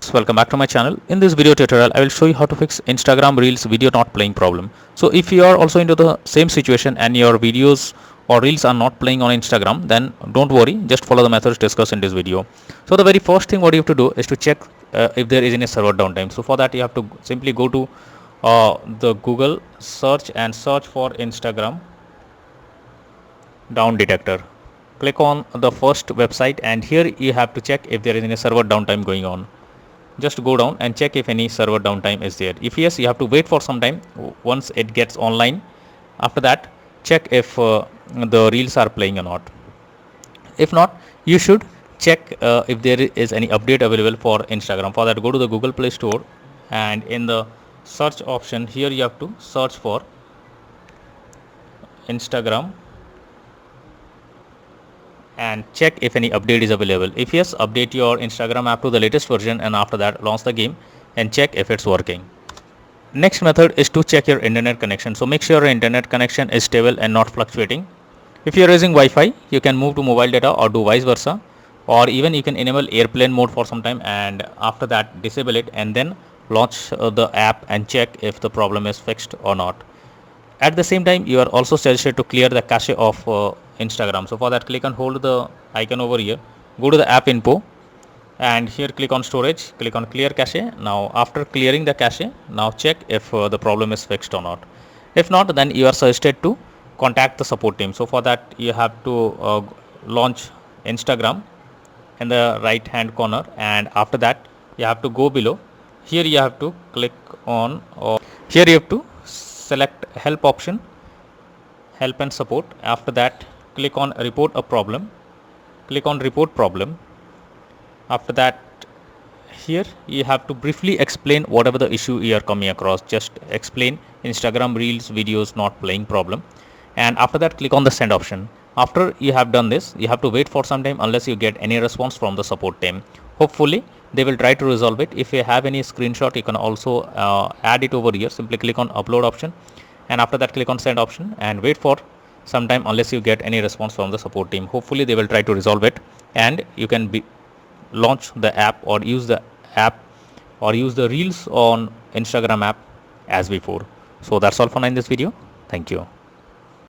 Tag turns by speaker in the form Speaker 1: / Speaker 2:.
Speaker 1: folks, welcome back to my channel. In this video tutorial I will show you how to fix Instagram Reels video not playing problem. So if you are also into the same situation and your videos or reels are not playing on Instagram, then don't worry, just follow the methods discussed in this video. So the very first thing what you have to do is to check if there is any server downtime. So for that you have to simply go to the Google search and search for Instagram down detector. Click on the first website and here you have to check if there is any server downtime going on. Just go down and check if any server downtime is there. If yes, you have to wait for some time. Once it gets online, after that check if the reels are playing or not. If not, you should check if there is any update available for Instagram. For that, go to the Google Play Store and in the search option here you have to search for Instagram and check if any update is available. If yes, update your Instagram app to the latest version and after that launch the game and check if it's working. Next method is to check your internet connection. So make sure your internet connection is stable and not fluctuating. If you're using Wi-Fi, you can move to mobile data or do vice versa, or even you can enable airplane mode for some time and after that disable it and then launch the app and check if the problem is fixed or not. At the same time, you are also suggested to clear the cache of Instagram. So for that, click and hold the icon over here, go to the app info and here click on storage, click on clear cache. Now after clearing the cache, now check if the problem is fixed or not. If not, then you are suggested to contact the support team. So for that you have to launch Instagram in the right hand corner and after that you have to go below. Here you have to click on here you have to select help option, help and support. After that click on report a problem, click on report problem. After that here you have to briefly explain whatever the issue you are coming across. Just explain Instagram Reels videos not playing problem and after that click on the send option. After you have done this, you have to wait for some time unless you get any response from the support team. Hopefully they will try to resolve it. If you have any screenshot, you can also add it over here. Simply click on upload option and after that click on send option and wait for some time unless you get any response from the support team. Hopefully they will try to resolve it and you can launch the app or use the app or use the reels on Instagram app as before. So that's all for now in this video. Thank you.